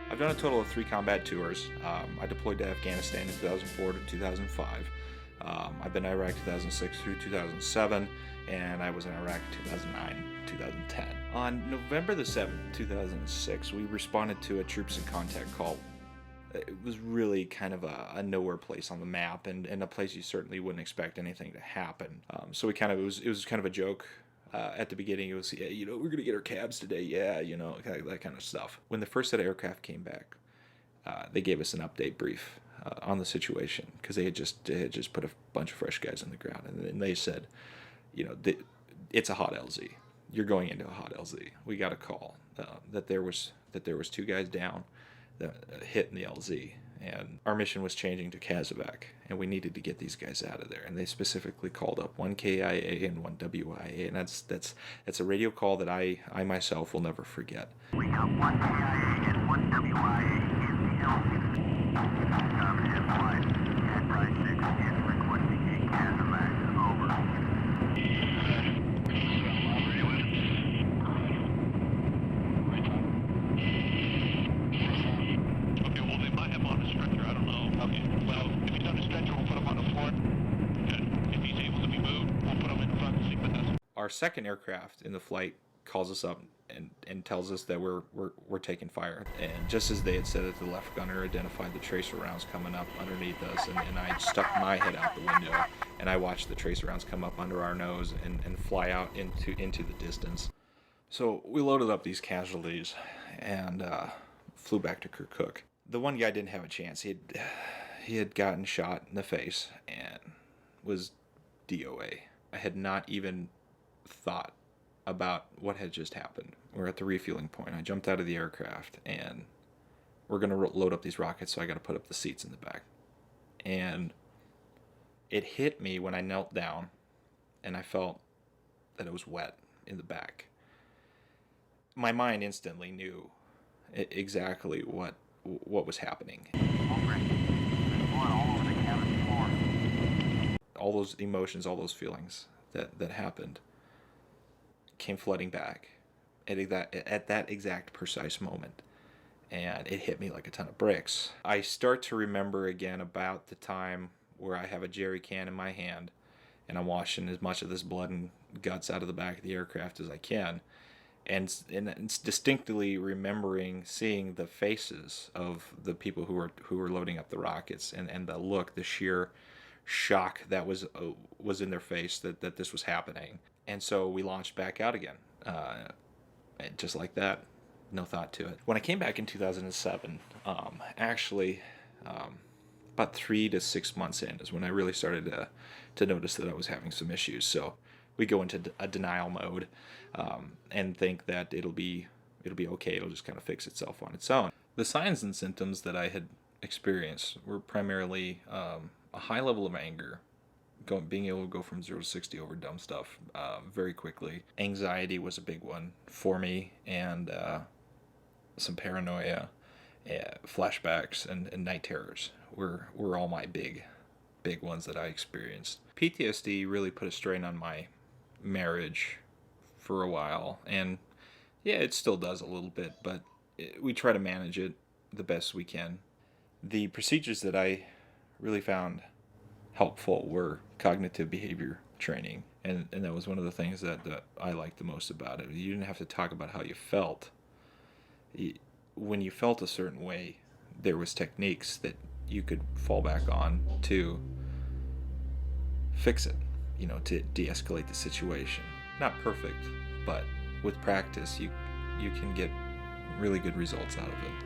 I've done a total of 3 combat tours. I deployed to Afghanistan in 2004 to 2005. I've been in Iraq 2006 through 2007, and I was in Iraq 2009, 2010. On November the 7th, 2006, we responded to a troops in contact call. It was really kind of a nowhere place on the map, and a place you certainly wouldn't expect anything to happen. So it was kind of a joke. At the beginning, it was, yeah, we're going to get our cabs today. Yeah, that kind of stuff. When the first set of aircraft came back, they gave us an update brief on the situation, because they had just put a bunch of fresh guys on the ground. And then they said, it's a hot LZ. You're going into a hot LZ. We got a call that there was 2 guys down that hit in the LZ. And our mission was changing to Kazovac, and we needed to get these guys out of there. And they specifically called up one KIA and one WIA, and that's a radio call that I myself will never forget. We got one KIA and one WIA in the LZ. Enterprise 6 is requesting a Kazovac. Over. Our second aircraft in the flight calls us up and tells us that we're taking fire. And just as they had said it, the left gunner identified the tracer rounds coming up underneath us, and I stuck my head out the window, and I watched the tracer rounds come up under our nose and fly out into the distance. So we loaded up these casualties and flew back to Kirkuk. The one guy didn't have a chance. He had gotten shot in the face and was DOA. I had not even thought about what had just happened. We're at the refueling point. I jumped out of the aircraft, and we're going to load up these rockets, so I got to put up the seats in the back. And it hit me when I knelt down, and I felt that it was wet in the back. My mind instantly knew exactly what was happening. All those emotions, all those feelings that happened came flooding back at that exact precise moment, and it hit me like a ton of bricks. I start to remember again about the time where I have a jerry can in my hand, and I'm washing as much of this blood and guts out of the back of the aircraft as I can, and it's distinctly remembering seeing the faces of the people who were loading up the rockets, and the look, the sheer shock that was in their face that this was happening. And so we launched back out again, just like that, no thought to it. When I came back in 2007, about 3 to 6 months in is when I really started to notice that I was having some issues. So we go into a denial mode and think that it'll be okay. It'll just kind of fix itself on its own. The signs and symptoms that I had experienced were primarily a high level of anger, being able to go from 0 to 60 over dumb stuff very quickly. Anxiety was a big one for me, and some paranoia, flashbacks, and night terrors were all my big ones that I experienced. PTSD really put a strain on my marriage for a while, and yeah, it still does a little bit, but we try to manage it the best we can. The procedures that I really found helpful were cognitive behavior training, and that was one of the things that I liked the most about it. You didn't have to talk about how you felt. When you felt a certain way, there was techniques that you could fall back on to fix it, to de-escalate the situation. Not perfect, but with practice you can get really good results out of it.